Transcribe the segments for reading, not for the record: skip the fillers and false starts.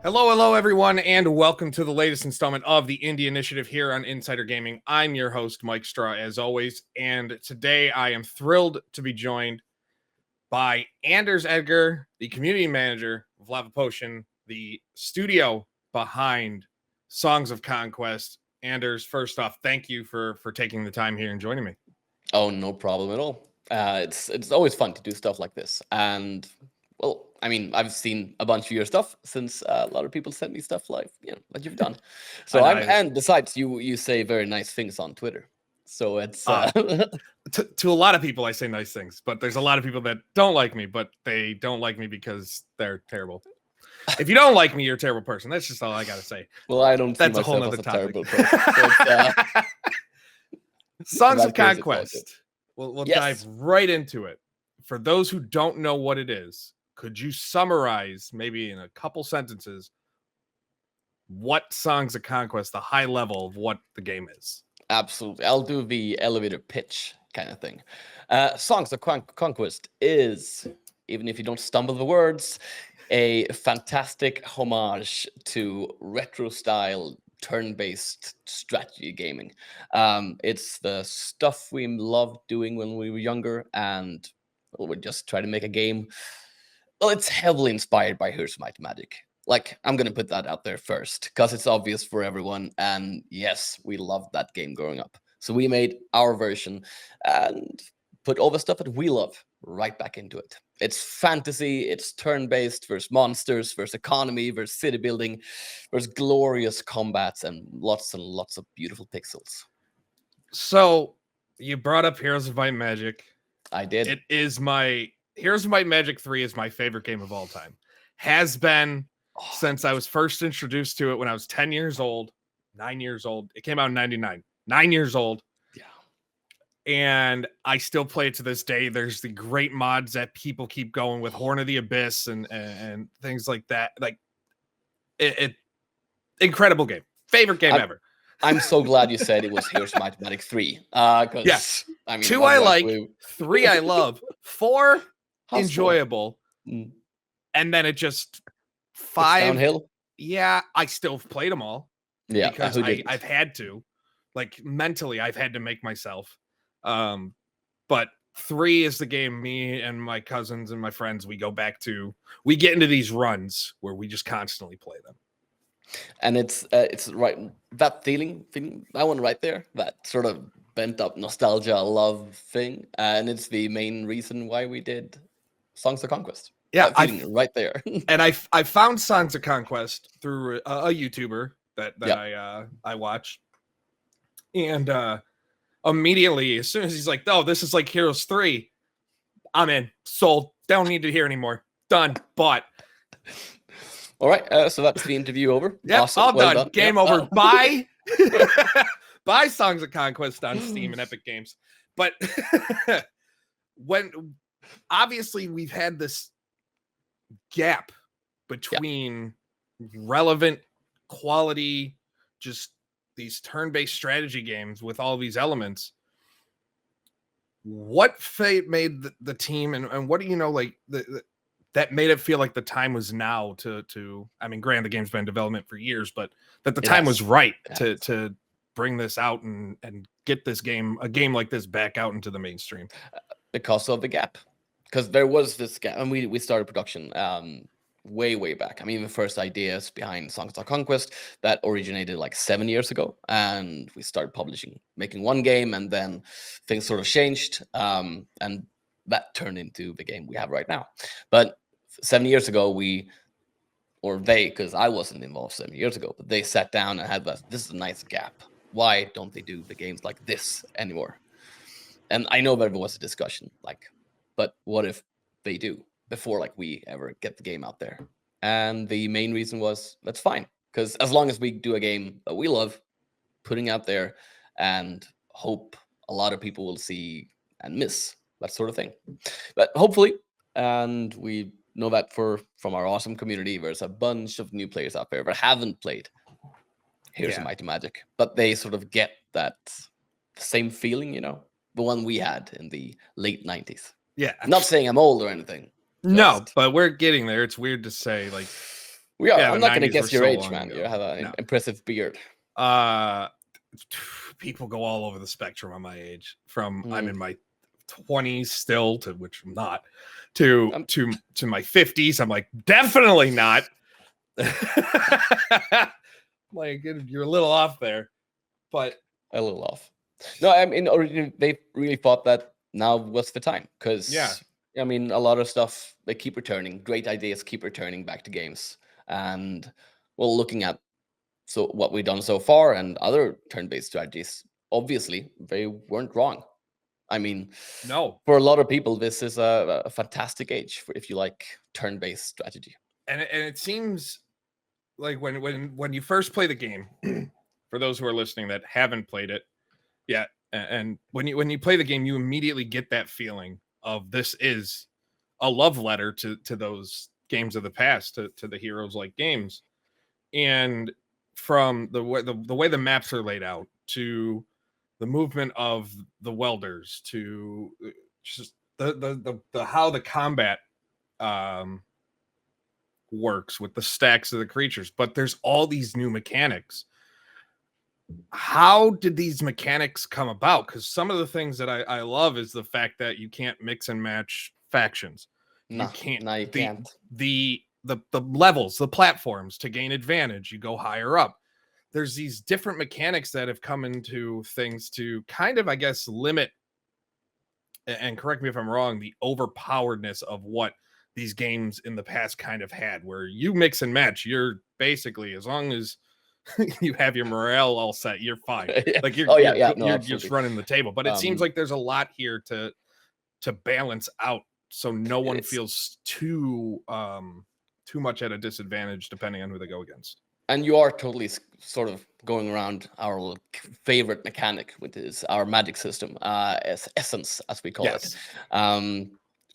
Hello, everyone, and welcome to the latest installment of the Indie Initiative here on Insider Gaming. I'm your host, Mike Straw, as always, and today I am thrilled to be joined by Anders Edgar, the community manager of Lavapotion, the studio behind Songs of Conquest. Anders, first off, thank you for taking the time here and joining me. Oh, no problem at all. It's always fun to do stuff like this, and well, I mean, I've seen a bunch of your stuff since a lot of people sent me stuff like that you've done. So and besides, you say very nice things on Twitter. So it's to a lot of people I say nice things, but there's a lot of people that don't like me, but they don't like me because they're terrible. If you don't like me, you're a terrible person. That's just all I gotta say. Well, I don't. That's see a whole myself nother as a topic. Terrible person. So Songs of Conquest. We'll Yes. dive right into it. For those who don't know what it is, could you summarize, maybe in a couple sentences, what Songs of Conquest, the high level of what the game is? Absolutely. I'll do the elevator pitch kind of thing. Songs of Conquest is, even if you don't stumble the words, a fantastic homage to retro-style turn-based strategy gaming. It's the stuff we loved doing when we were younger, and we just try to make a game. Well, it's heavily inspired by Here's Might Magic. Like, I'm going to put that out there first, because it's obvious for everyone, and yes, we loved that game growing up. So we made our version and put all the stuff that we love right back into it. It's fantasy, it's turn-based, versus monsters, versus economy, versus city building, versus glorious combats, and lots of beautiful pixels. So, you brought up Heroes of Might and Magic. I did. It is my... Heroes of Might and Magic 3 is my favorite game of all time. Has been since I was first introduced to it when I was 10 years old, 9 years old. It came out in 99. 9 years old. Yeah. And I still play it to this day. There's the great mods that people keep going with, Horn of the Abyss and things like that. Like, it incredible game. Favorite game ever. I'm so glad you said it was Heroes of Might and Magic 3. Yes. I mean, 2 I like, 3 I love, 4 enjoyable, and then it just 5 downhill. Yeah, I still played them all. Yeah, because I've had to, like, mentally, I've had to make myself. But 3 is the game me and my cousins and my friends we go back to. We get into these runs where we just constantly play them. And it's right, that feeling that one right there, that sort of bent up nostalgia love thing, and it's the main reason why we did Songs of Conquest. Yeah, right there. And I found Songs of Conquest through a YouTuber that I watched, and immediately as soon as he's like, "Oh, this is like Heroes 3," I'm in, sold. Don't need to hear anymore. Done. Bought. All right, so that's the interview over. Yeah, awesome. all well done. Game over. Bye. Buy Songs of Conquest on Steam and Epic Games. But when obviously we've had this gap between relevant quality, just these turn-based strategy games with all these elements. What fate made the team, and what do you know, like that made it feel like the time was now to I mean, granted, the game's been in development for years, but that the time was right to bring this out and get a game like this back out into the mainstream? Because of the gap. Because there was this gap, and we started production way back. I mean, the first ideas behind Songs of Conquest that originated like 7 years ago, and we started making one game, and then things sort of changed, and that turned into the game we have right now. But 7 years ago, because I wasn't involved 7 years ago, but they sat down and had this is a nice gap. Why don't they do the games like this anymore? And I know there was a discussion, but what if they do before we ever get the game out there? And the main reason was, that's fine, because as long as we do a game that we love putting out there and hope a lot of people will see and miss, that sort of thing. But hopefully, and we know that from our awesome community, there's a bunch of new players out there that haven't played Here's Might and Magic, but they sort of get that same feeling, the one we had in the late 90s. Yeah. I'm not saying I'm old or anything. No, but we're getting there. It's weird to say, We are. Yeah, I'm the not going to 90s guess were your so age, long man. You ago. have an No. impressive beard. People go all over the spectrum on my age. From I'm Mm. in my 20s still, to which I'm not, to my 50s. I'm like, definitely not. Like, you're a little off there, but A little off. No, I mean, originally they really thought that now was the time, because yeah, I mean, a lot of stuff they keep returning. Great ideas keep returning back to games, and well, looking at what we've done so far and other turn-based strategies, obviously they weren't wrong. I mean, no, for a lot of people, this is a fantastic age for if you like turn-based strategy. and it seems like when you first play the game, for those who are listening that haven't played it yet, and when you play the game, you immediately get that feeling of this is a love letter to those games of the past, to the heroes like games. And from the way the maps are laid out, to the movement of the welders, to just the how the combat works with the stacks of the creatures, but there's all these new mechanics. How did these mechanics come about? Because some of the things that I love is the fact that you can't mix and match factions. You can't. No, you can't. The levels, the platforms to gain advantage, you go higher up. There's these different mechanics that have come into things to kind of, I guess, limit, and correct me if I'm wrong, the overpoweredness of what these games in the past kind of had, where you mix and match, you're basically, as long as you have your morale all set, you're fine. Like you're just running the table. But it seems like there's a lot here to balance out, so no one feels too much at a disadvantage depending on who they go against. And you are totally sort of going around our favorite mechanic, which is our magic system, essence, as we call it,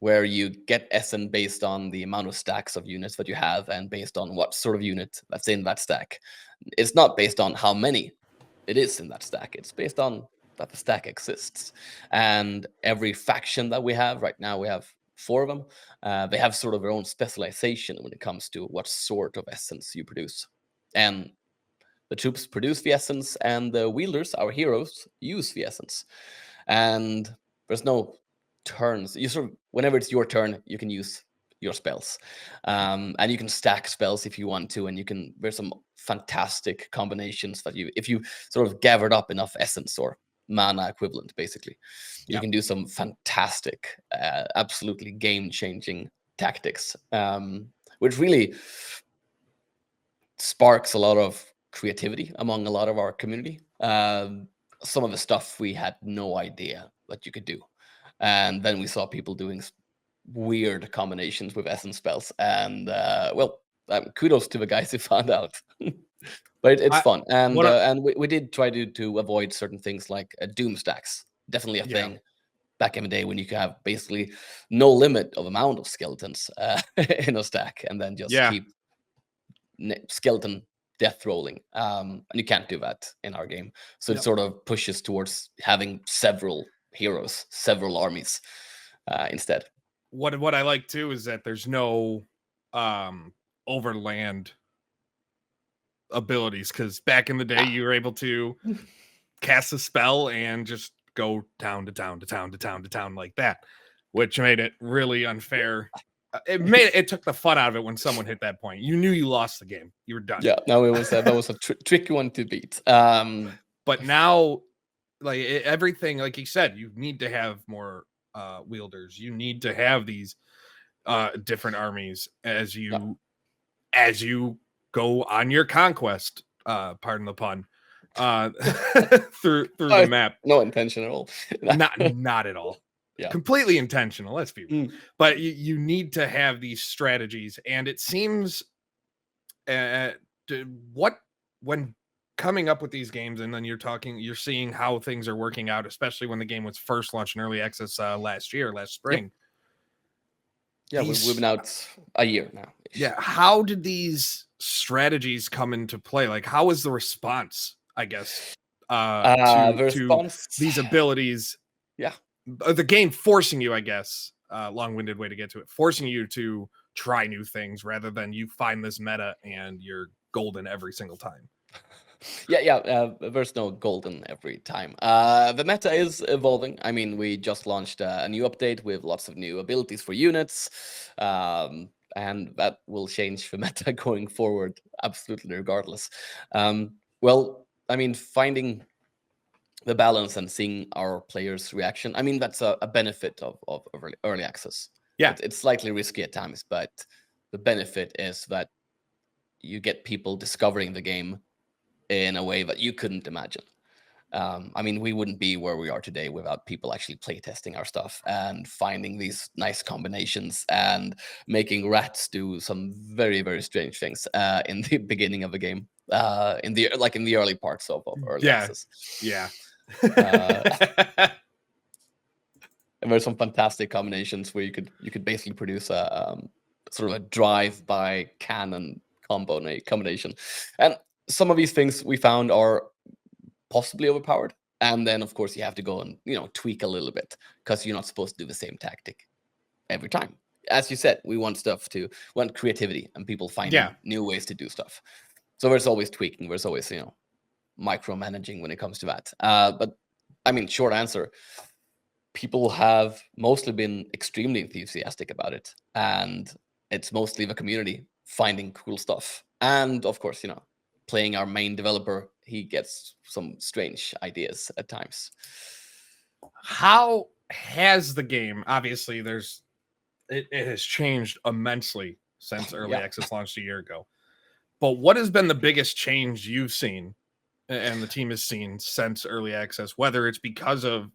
where you get essence based on the amount of stacks of units that you have and based on what sort of unit that's in that stack. It's not based on how many it is in that stack. It's based on that the stack exists. And every faction that we have right now, we have 4 of them. They have sort of their own specialization when it comes to what sort of essence you produce. And the troops produce the essence, and the wielders, our heroes, use the essence. And there's no turns. You sort of, whenever it's your turn, you can use your spells, and you can stack spells if you want to. And there's some fantastic combinations that if you sort of gathered up enough essence or mana equivalent, basically, you can do some fantastic, absolutely game-changing tactics, which really sparks a lot of creativity among a lot of our community. Some of the stuff we had no idea that you could do, and then we saw people doing weird combinations with essence spells, and kudos to the guys who found out. But it's fun, and we did try to avoid certain things like doom stacks. Definitely a thing back in the day when you could have basically no limit of amount of skeletons in a stack, and then just keep skeleton death rolling, and you can't do that in our game. So it sort of pushes towards having several heroes, several armies instead. What I like too is that there's no overland abilities, because back in the day you were able to cast a spell and just go town to town to town to town to town like that, which made it really unfair. It took the fun out of it when someone hit that point. You knew you lost the game. You were done. Yeah, no, it was that was a tricky one to beat. But now, like everything, like you said, you need to have more wielders. You need to have these different armies as you go on your conquest. Pardon the pun. Through the map. No intention at all. not at all. Yeah. Completely intentional, let's be real. But you need to have these strategies, and it seems when coming up with these games, and then you're seeing how things are working out, especially when the game was first launched in early access last spring. Yeah, we've been out a year now. Yeah, how did these strategies come into play? Like, how is the response, I guess, to these abilities? Yeah. The game forcing you, I guess, long-winded way to get to it, forcing you to try new things rather than you find this meta and you're golden every single time. There's no golden every time. The meta is evolving. I mean, we just launched a new update with lots of new abilities for units, and that will change the meta going forward, absolutely regardless. Well, I mean, finding the balance and seeing our players' reaction, I mean, that's a benefit of early access. Yeah. It's slightly risky at times, but the benefit is that you get people discovering the game in a way that you couldn't imagine. I mean, we wouldn't be where we are today without people actually playtesting our stuff and finding these nice combinations and making rats do some very, very strange things in the beginning of the game, in the early parts of early access. Yeah. And there's some fantastic combinations where you could basically produce a sort of a drive-by cannon combination, and some of these things we found are possibly overpowered. And then, of course, you have to go and tweak a little bit because you're not supposed to do the same tactic every time. As you said, we want creativity and people finding new ways to do stuff. So there's always tweaking. There's always micromanaging when it comes to that. But I mean, short answer. People have mostly been extremely enthusiastic about it, and it's mostly the community finding cool stuff. And of course, playing our main developer, he gets some strange ideas at times. How has the game, obviously it has changed immensely since early access launched a year ago, but what has been the biggest change you've seen and the team has seen since early access, whether it's because of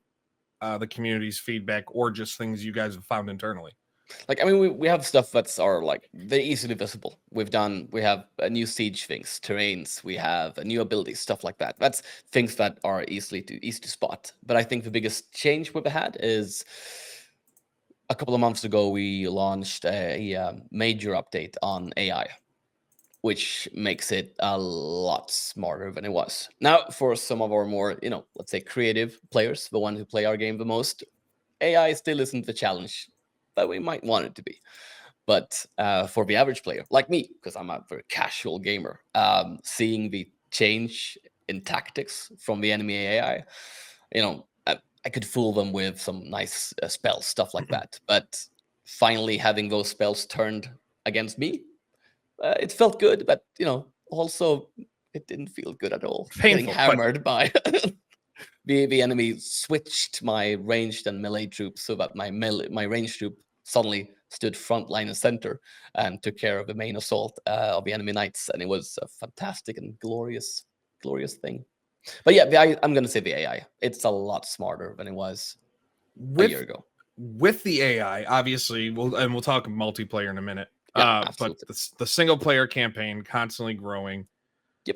the community's feedback or just things you guys have found internally? Like, I mean, we have stuff that's they're easily visible. We have a new siege things, terrains, we have a new abilities, stuff like that. That's things that are easy to spot. But I think the biggest change we've had is a couple of months ago, we launched a major update on AI, which makes it a lot smarter than it was. Now, for some of our more, let's say creative players, the ones who play our game the most, AI still isn't the challenge that we might want it to be. But for the average player, like me, because I'm a very casual gamer, seeing the change in tactics from the enemy AI, I could fool them with some nice spells, stuff like that. But finally having those spells turned against me, it felt good, but also it didn't feel good at all. Painful, getting hammered by the enemy switched my ranged and melee troops so that my ranged troop suddenly stood front line and center and took care of the main assault of the enemy knights, and it was a fantastic and glorious thing. But yeah, I'm gonna say the AI. It's a lot smarter than it was a year ago. With the AI, obviously, we'll talk multiplayer in a minute. But the single player campaign constantly growing. Yep.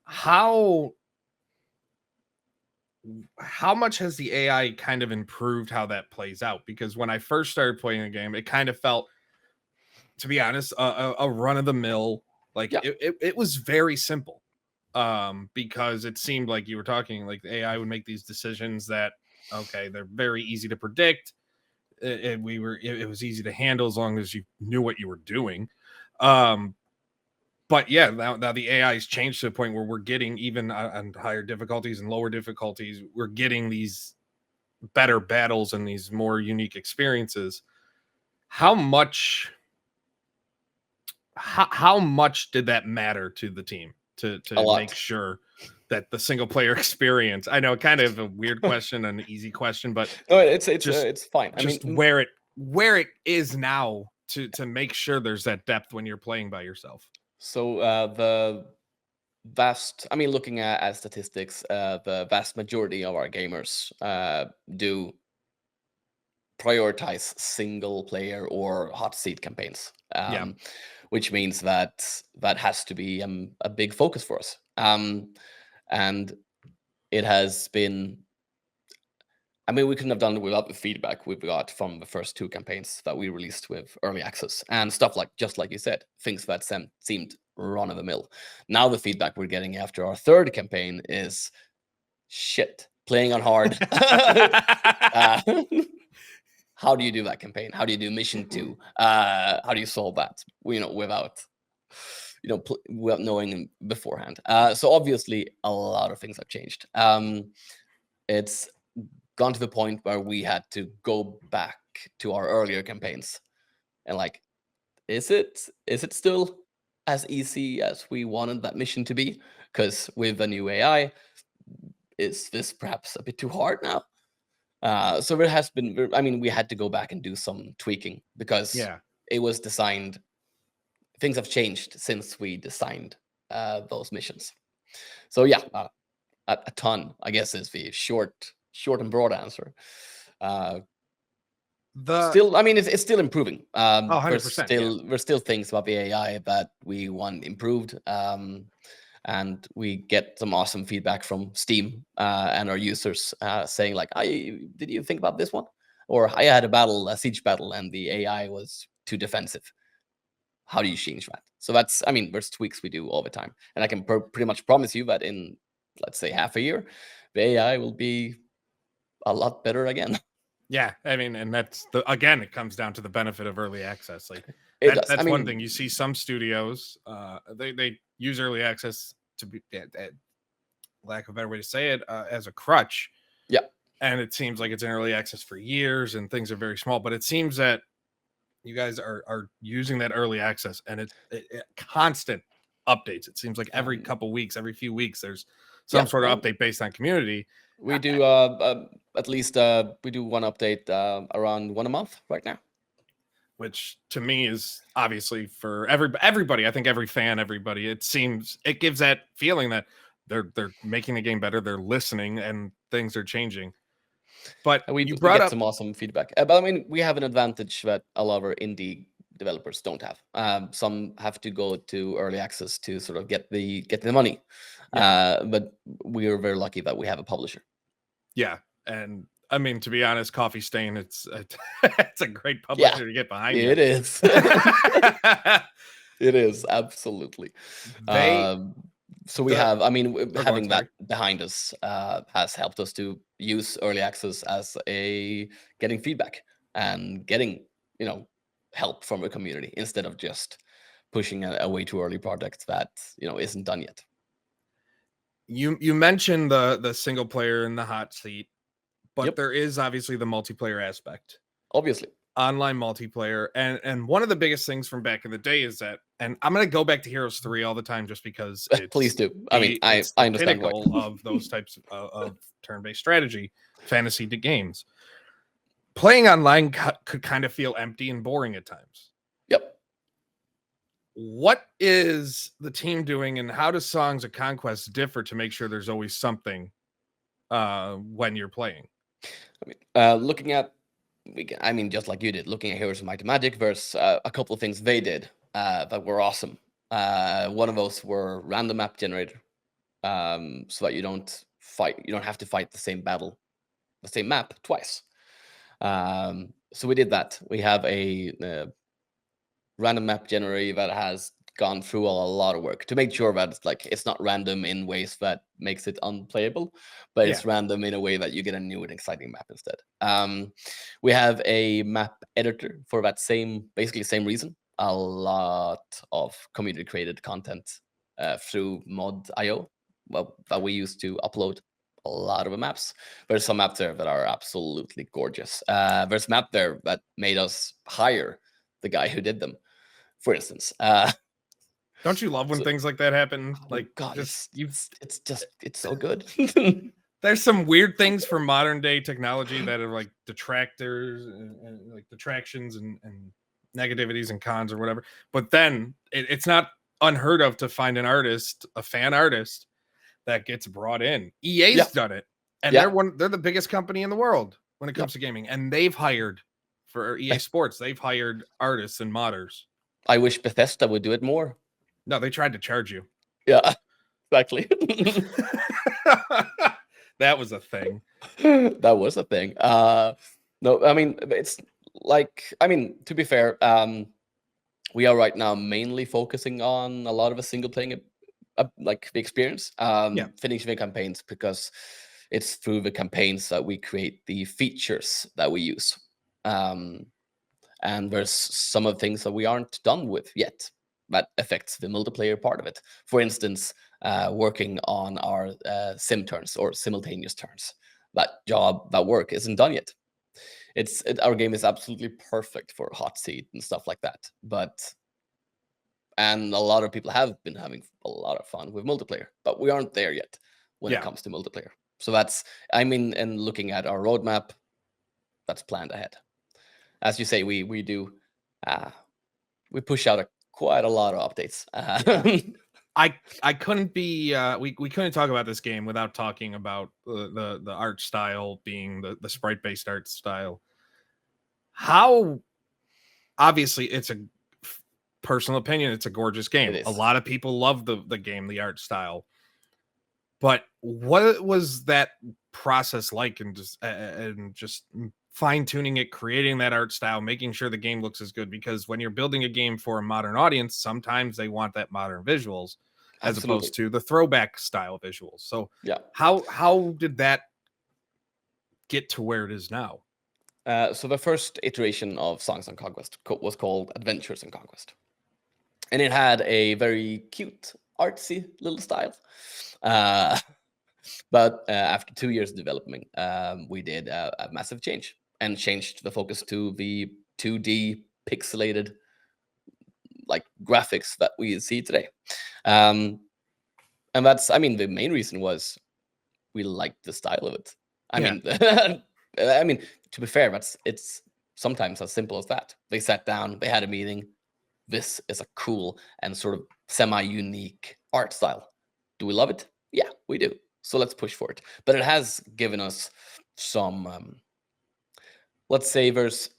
How much has the AI kind of improved how that plays out? Because when I first started playing the game, it kind of felt, to be honest, a run of the mill. It was very simple. Because it seemed like you were talking like the AI would make these decisions that, okay, they're very easy to predict. It was easy to handle as long as you knew what you were doing. But yeah, now the AI has changed to a point where we're getting, even on higher difficulties and lower difficulties, we're getting these better battles and these more unique experiences. How much did that matter to the team to make sure that the single player experience? I know, kind of a weird question, an easy question, but no, it's fine. I mean, where it is now to make sure there's that depth when you're playing by yourself. So the vast, I mean, looking at statistics, the vast majority of our gamers do prioritize single player or hot seat campaigns, which means that has to be a big focus for us. And it has been, I mean, we couldn't have done it without the feedback we've got from the first two campaigns that we released with early access and stuff just like you said, things that seemed run of the mill. Now the feedback we're getting after our third campaign is shit, playing on hard. how do you do that campaign? How do you do mission 2? How do you solve that? Without without knowing beforehand. So obviously, a lot of things have changed. It's gone to the point where we had to go back to our earlier campaigns and like, is it still as easy as we wanted that mission to be? Because with the new AI, is this perhaps a bit too hard now? So there has been, I mean, we had to go back and do some tweaking because Yeah. it was designed. Things have changed since we designed those missions. So yeah, a ton, I guess, is the short and broad answer. Still, I mean, it's still improving. 100%. There's still things about the AI that we want improved. And we get some awesome feedback from Steam and our users saying like, did you think about this one? Or I had a siege battle, and the AI was too defensive. How do you change that? So that's, I mean, there's tweaks we do all the time. And I can pretty much promise you that in, let's say, half a year, the AI will be a lot better again. Yeah, I mean, and that's again, it comes down to the benefit of early access. Like that's one thing. You see some studios, they use early access to be, lack of a better way to say it, as a crutch. Yeah. And it seems like it's in early access for years and things are very small, but it seems that you guys are using that early access, and it constant updates. It seems like every couple weeks, every few weeks, there's some sort of update based on community. We do at least we do one update around one a month right now, which to me is obviously for everybody. I think every fan, everybody, it seems it gives that feeling that they're making the game better, they're listening, and things are changing. But we brought up some awesome feedback. But I mean, we have an advantage that a lot of our indie developers don't have. Some have to go to early access to sort of get the money. Yeah. But we are very lucky that we have a publisher. Yeah, and I mean, to be honest, Coffee Stain, it's a great publisher to get behind. It is. It is absolutely. So we have, I mean, having that behind us has helped us to use early access as getting feedback and getting, help from the community instead of just pushing a way too early project that, isn't done yet. You mentioned the single player in the hot seat, but there is obviously the multiplayer aspect. Obviously. Online multiplayer, and one of the biggest things from back in the day is that, and I'm going to go back to Heroes 3 all the time just because it's please do. I mean, I understand why. Of those types of turn-based strategy fantasy games. Playing online could kind of feel empty and boring at times. Yep. What is the team doing, and how does Songs of Conquest differ to make sure there's always something when you're playing? I mean, looking at, just like you did, looking at Heroes of Might and Magic, there's a couple of things they did that were awesome. One of those were random map generator, so that you don't have to fight the same map twice. So we did that. We have a random map generator that has gone through a lot of work to make sure that it's not random in ways that makes it unplayable, but it's random in a way that you get a new and exciting map instead. We have a map editor for that basically same reason. A lot of community created content through mod.io that we use to upload a lot of the maps. There's some maps there that are absolutely gorgeous. There's a map there that made us hire the guy who did them, for instance. Don't you love when things like that happen? Like, God, it's so good. There's some weird things for modern day technology that are like detractors and like detractions and negativities and cons or whatever. But then it's not unheard of to find a fan artist that gets brought in. EA's done it, and they're the biggest company in the world when it comes to gaming, and they've hired for EA Sports. They've hired artists and modders. I wish Bethesda would do it more. No, they tried to charge you. Yeah, exactly. That was a thing. That was a thing. No, I mean, it's like, to be fair, we are right now mainly focusing on a lot of a single playing, like the experience, finishing the campaigns, because it's through the campaigns that we create the features that we use. And there's some of the things that we aren't done with yet that affects the multiplayer part of it. For instance, working on our sim turns or simultaneous turns. That work isn't done yet. Our game is absolutely perfect for hot seat and stuff like that. And a lot of people have been having a lot of fun with multiplayer, but we aren't there yet when it comes to multiplayer. So and looking at our roadmap, that's planned ahead. As you say, we push out quite a lot of updates. I couldn't be we couldn't talk about this game without talking about the art style being the sprite based art style. How obviously it's a personal opinion, it's a gorgeous game. A lot of people love the game, the art style. But what was that process like, and just fine tuning it, creating that art style, making sure the game looks as good? Because when you're building a game for a modern audience, sometimes they want that modern visuals as opposed to the throwback style visuals. So how did that get to where it is now? So the first iteration of Songs of Conquest was called Adventures in Conquest. And it had a very cute, artsy little style. But after 2 years of development, we did a massive change and changed the focus to the 2D pixelated graphics that we see today. And the main reason was we liked the style of it. I mean, to be fair, it's sometimes as simple as that. They sat down, they had a meeting. This is a cool and sort of semi-unique art style. Do we love it? Yeah, we do. So let's push for it. But it has given us some, let's say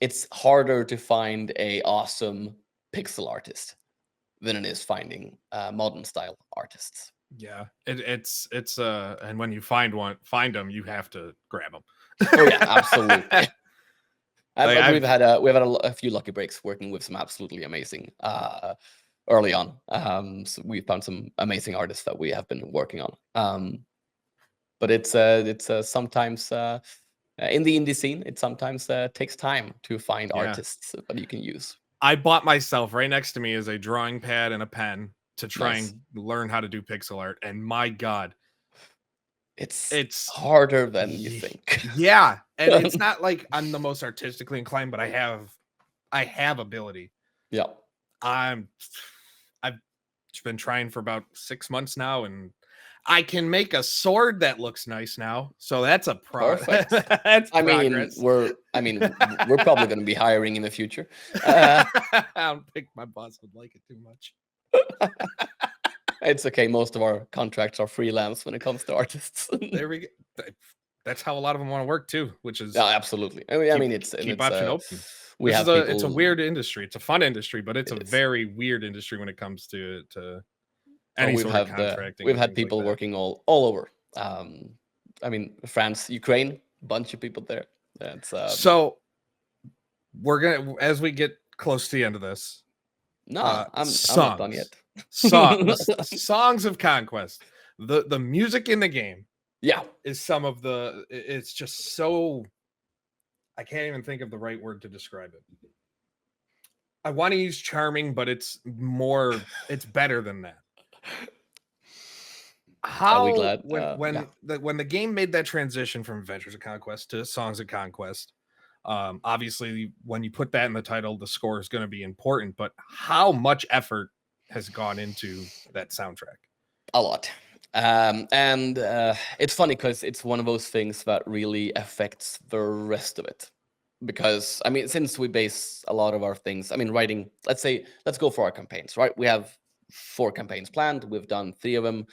it's harder to find a awesome pixel artist than it is finding modern style artists. Yeah, it's and when you find them, you have to grab them. Oh yeah, absolutely. We've had a few lucky breaks working with some absolutely amazing early on. So we found some amazing artists that we have been working on. But it's sometimes in the indie scene, it sometimes takes time to find artists that you can use. I bought myself, right next to me is a drawing pad and a pen to try and learn how to do pixel art, and my God, it's harder than you think. Yeah, and it's not like I'm the most artistically inclined, but I have ability. Yeah, I've been trying for about 6 months now, and I can make a sword that looks nice now. So that's a perfect. That's progress. We're probably going to be hiring in the future. I don't think my boss would like it too much. It's okay. Most of our contracts are freelance when it comes to artists. There we go. That's how a lot of them want to work too, which is absolutely. Keep option open. It's a weird industry. It's a fun industry, but it's a very weird industry when it comes to any sort of contracting. We've had people working all over. France, Ukraine, bunch of people there. So we're gonna, as we get close to the end of this. No, I'm not done yet. Songs of Conquest. The music in the game, is some of the. It's just so. I can't even think of the right word to describe it. I want to use charming, but it's better than that. How when the game made that transition from Adventures of Conquest to Songs of Conquest, obviously when you put that in the title, the score is going to be important, but how much effort has gone into that soundtrack? A lot. It's funny because it's one of those things that really affects the rest of it. Because since we base a lot of our things, writing, let's go for our campaigns, right? We have 4 campaigns planned. We've done 3 of them.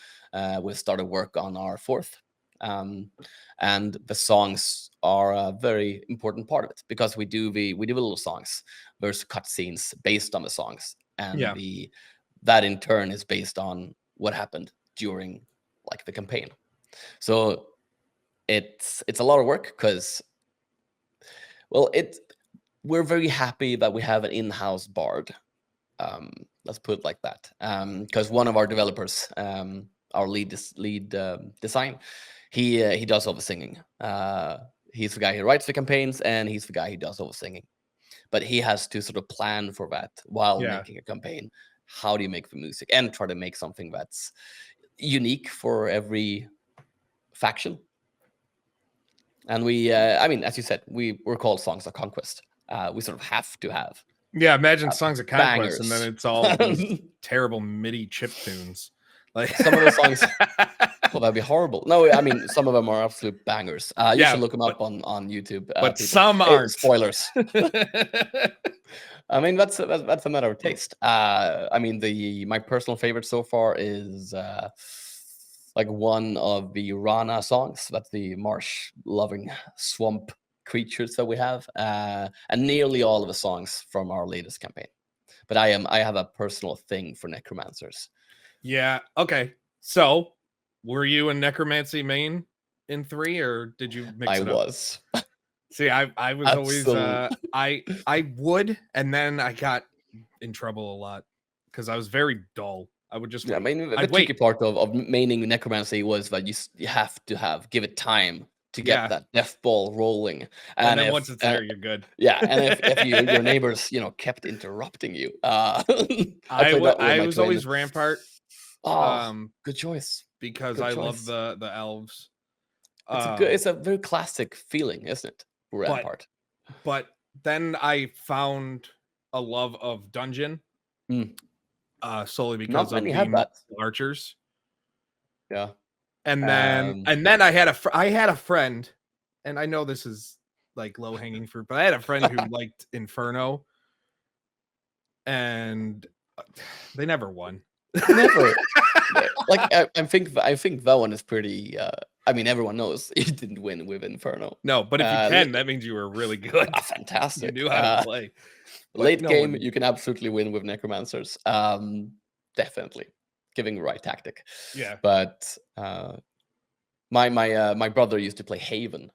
We've started work on our 4th. And the songs are a very important part of it because we do little songs. There's cutscenes based on the songs, and that in turn is based on what happened during the campaign. So it's a lot of work because we're very happy that we have an in-house bard. Let's put it like that. Because one of our developers, our lead design, he does all the singing. He's the guy who writes the campaigns, and he's the guy who does all the singing. But he has to sort of plan for that while making a campaign. How do you make the music and try to make something that's unique for every faction? And we, I mean, as you said, we're called Songs of Conquest. We sort of have to have. Yeah, imagine Songs of Conquest, bangers. and then it's all these terrible MIDI chip tunes. Like some of the songs, well, that'd be horrible. No, I mean, some of them are absolute bangers. You should look them up on YouTube. But some aren't. Spoilers. I mean, that's a matter of taste. I mean, my personal favorite so far is like one of the Rana songs. That's the marsh-loving swamp creatures that we have, and nearly all of the songs from our latest campaign. But I have a personal thing for necromancers. Yeah. Okay. So, were you a necromancy main in 3, or did you mix it up? I was. See, I was always I would, and then I got in trouble a lot because I was very dull. I would just I mean, the tricky part of maining necromancy was that you have to give it time to get that death ball rolling, and then once it's there, you're good. Yeah, and if your neighbors kept interrupting you, I was always Rampart. Good choice, because I love the elves. It's a very classic feeling, isn't it? Rampart. But then I found a love of dungeon, solely because of the archers. Yeah. And then I had a friend, and I know this is like low hanging fruit, but I had a friend who liked Inferno, and they never won. Never. Like I think that one is pretty. I mean, everyone knows you didn't win with Inferno. No, but if you can, that means you were really good. Fantastic. You knew how to play. Late game, you can absolutely win with necromancers. Definitely, giving the right tactic. Yeah. But my brother used to play Haven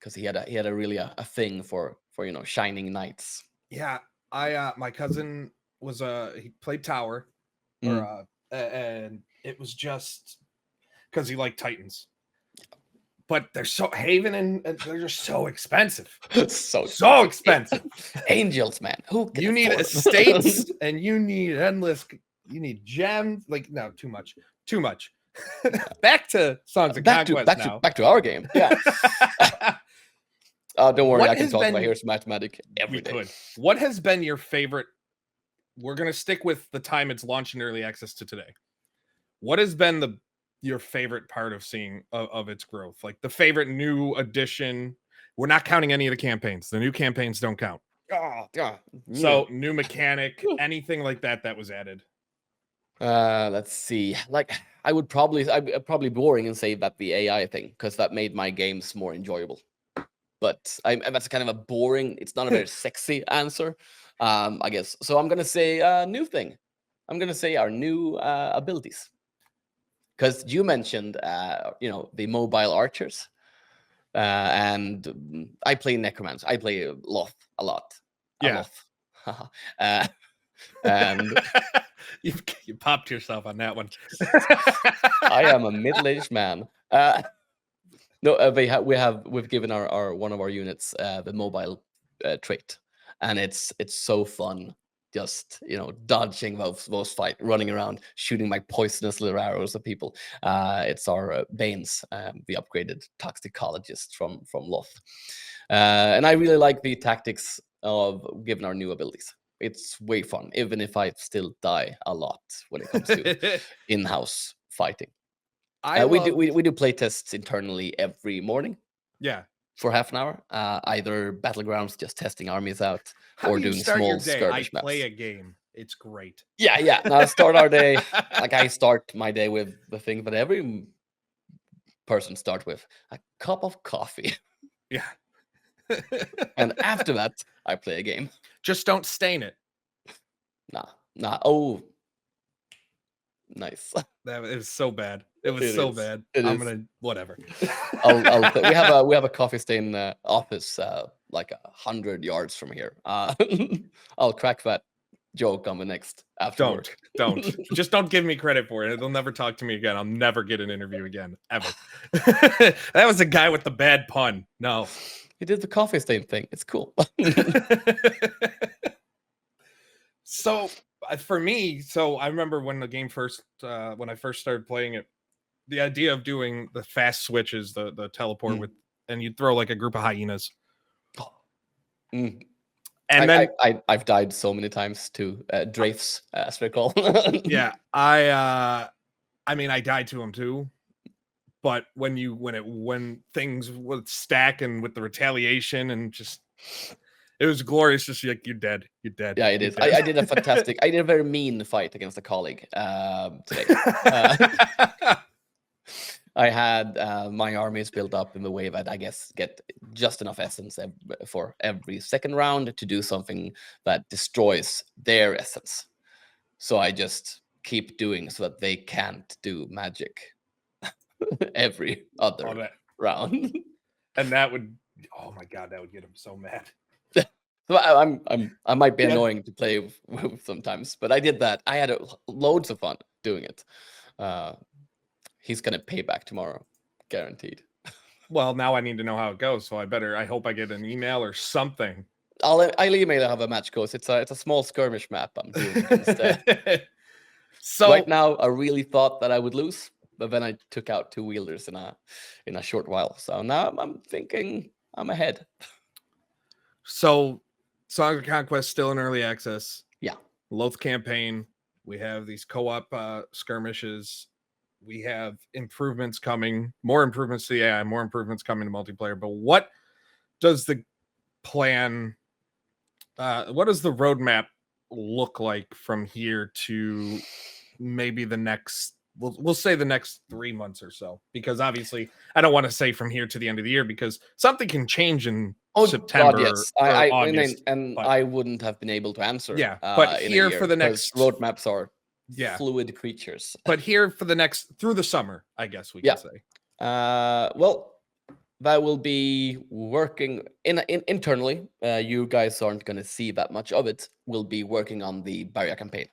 because he had a really a thing for shining knights. Yeah, my cousin he played Tower, and it was just because he liked Titans. But they're Haven and they're just so expensive. so expensive. Angels, man. You need estates and you need you need gems. Like, no, too much. Back to Songs of Conquest now. Back to our game. Yeah. Don't worry, I can talk about Here's Mathematic every day. What has been your favorite? We're gonna stick with the time it's launched in early access to today. What has been your favorite part of seeing of its growth? Like the favorite new addition? We're not counting any of the campaigns. The new campaigns don't count. Oh, yeah. So new mechanic, anything like that was added. Let's see. Like I'd probably boring and say that the AI thing, because that made my games more enjoyable. But that's kind of a boring. It's not a very sexy answer, I guess. So I'm gonna say new thing. I'm gonna say our new abilities. Because you mentioned, the mobile archers, and I play necromancer. I play Loth a lot. Yeah. And you popped yourself on that one. I am a middle-aged man. No, we've given our one of our units the mobile trait, and it's so fun. Just dodging those fights, running around, shooting my poisonous little arrows at people. It's our Banes, the upgraded toxicologist from Loth, and I really like the tactics of giving our new abilities. It's way fun, even if I still die a lot when it comes to in-house fighting. We do play tests internally every morning. Yeah. For half an hour, either battlegrounds, just testing armies out, or doing small skirmish maps. I play a game. It's great. Yeah. Now I start our day. Like I start my day with the thing that every person starts with: a cup of coffee. Yeah. And after that, I play a game. Just don't stain it. Nah. Oh, nice. That was so bad. It was so bad. I'm gonna whatever. We have a coffee stain office like 100 yards from here. I'll crack that joke on the next after work. Don't. Just don't give me credit for it. They'll never talk to me again. I'll never get an interview again, ever. That was the guy with the bad pun. No. He did the coffee stain thing. It's cool. So for me, so I remember when the game when I first started playing it, the idea of doing the fast switches, the teleport with, and you'd throw like a group of hyenas. Mm. And then I've died so many times to drafts, as they call. Yeah, I mean, I died to them too. But when things would stack and with the retaliation and just, it was glorious. Just like, you're dead. Yeah, it is. I did a very mean fight against a colleague today. I had my armies built up in the way that I guess get just enough essence for every second round to do something that destroys their essence. So I just keep doing so that they can't do magic every other round. And that would, oh my god, that would get him so mad. So I might be annoying to play with sometimes, but I did that. I had loads of fun doing it. He's gonna pay back tomorrow, guaranteed. Well, now I need to know how it goes, so I hope I get an email or something. I'll email how the match goes. It's a small skirmish map I'm doing instead. So right now, I really thought that I would lose, but then I took out 2 wielders in a short while. So now I'm thinking I'm ahead. So, Songs of Conquest still in early access. Yeah. Loth campaign. We have these co-op skirmishes. We have improvements coming, more improvements to the AI, more improvements coming to multiplayer. But what does the plan, what does the roadmap look like from here to maybe the next, we'll say the next 3 months or so? Because obviously I don't want to say from here to the end of the year, because something can change in September. God, yes. Or August, but I wouldn't have been able to answer. Yeah, but here for the next roadmaps are fluid creatures. But here for the next, through the summer, I guess we can say. Well, that will be working internally. You guys aren't going to see that much of it. We'll be working on the barrier campaign,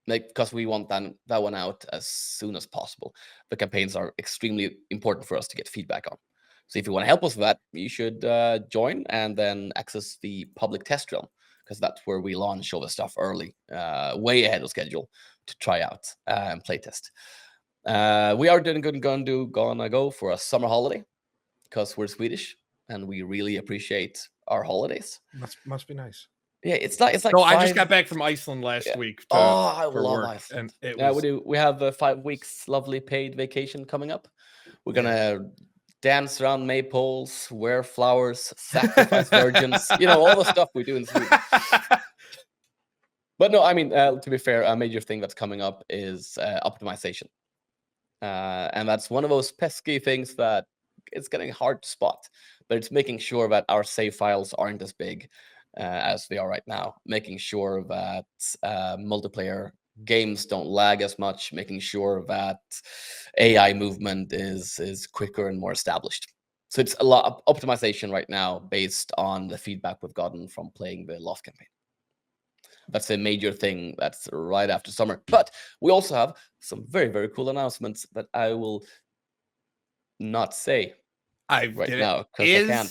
because we want that one out as soon as possible. The campaigns are extremely important for us to get feedback on. So if you want to help us with that, you should join and then access the public test realm, because that's where we launch all the stuff early, way ahead of schedule, to try out and play test. We are gonna go for a summer holiday, because we're Swedish and we really appreciate our holidays. Must be nice. Yeah, it's like. No, I just got back from Iceland last week. I love work, Iceland. And we have 5 weeks lovely paid vacation coming up. We're gonna dance around maypoles, wear flowers, sacrifice virgins. All the stuff we do in Sweden. But no, I mean, to be fair, a major thing that's coming up is optimization. And that's one of those pesky things that it's getting hard to spot. But it's making sure that our save files aren't as big as they are right now. Making sure that multiplayer games don't lag as much. Making sure that AI movement is quicker and more established. So it's a lot of optimization right now based on the feedback we've gotten from playing the Lost campaign. That's a major thing that's right after summer. But we also have some very, very cool announcements that I will not say right now, because I can't.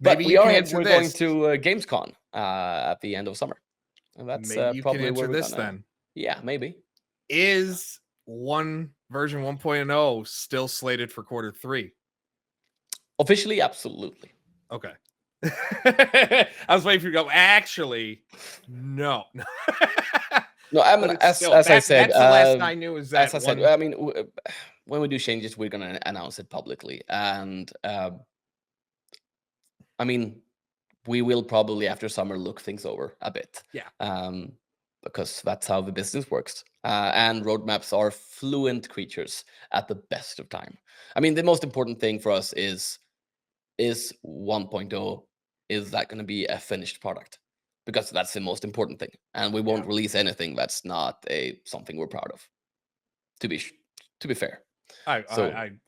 But we're going to Gamescom at the end of summer. And that's maybe you probably can answer where this then. Yeah, maybe. Is version 1.0 still slated for Q3? Officially, absolutely. Okay. I was waiting for you to go, actually, no. No, as I said, that's the last I knew. Is that, as I said, I mean, when we do changes, we're going to announce it publicly. And I mean, we will probably after summer look things over a bit. Yeah. Because that's how the business works. And roadmaps are fluent creatures at the best of time. I mean, the most important thing for us is 1.0, is that going to be a finished product? Because that's the most important thing. And we won't release anything that's not something we're proud of. To be fair. I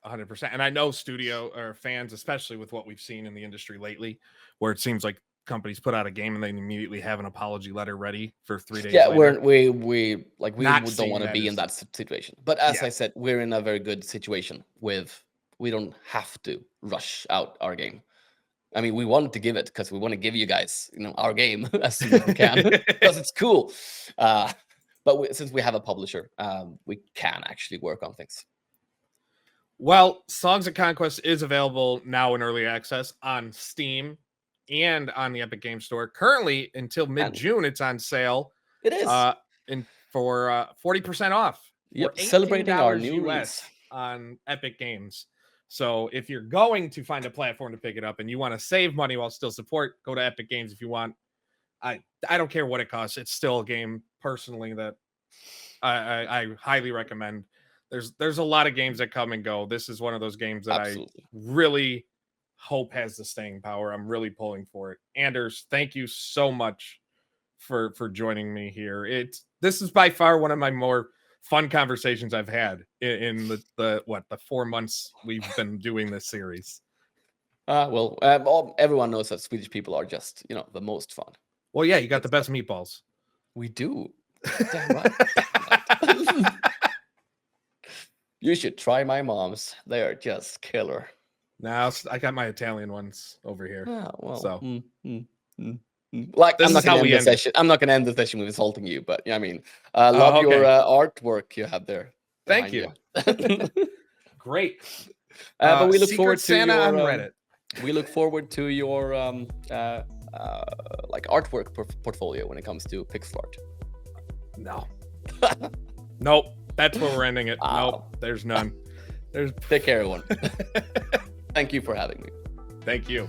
100%. And I know studio or fans, especially with what we've seen in the industry lately, where it seems like companies put out a game and they immediately have an apology letter ready for 3 days Yeah, later. we Not don't seeing want to that be in as- that situation. But as Yeah. I said, we're in a very good situation with we don't have to rush out our game. I mean, we want to give it because we want to give you guys, our game as soon as we can because it's cool. But since we have a publisher, we can actually work on things. Well, Songs of Conquest is available now in early access on Steam and on the Epic Game Store. Currently, until mid-June, it's on sale. It is. For 40% off. Yep, For celebrating our $18 new US release on Epic Games. So if you're going to find a platform to pick it up and you want to save money while still support, go to Epic Games if you want. I don't care what it costs. It's still a game personally that I highly recommend. There's a lot of games that come and go. This is one of those games that Absolutely. I really hope has the staying power. I'm really pulling for it. Anders, thank you so much for joining me here. This is by far one of my more fun conversations I've had in the 4 months we've been doing this series. Everyone knows that Swedish people are just the most fun. Well, yeah, you got the best meatballs. We do. Damn right. Damn right. You should try my mom's. They are just killer. Now I got my Italian ones over here. So. Like, I'm not going to end the session. I'm not going to end the session with insulting you, but I mean, love your artwork you have there. Thank you. Great. But we look forward to Santa your on Reddit. We look forward to your artwork portfolio when it comes to pixel art. No. Nope. That's where we're ending it. Nope. There's none. Take care, everyone. Thank you for having me. Thank you.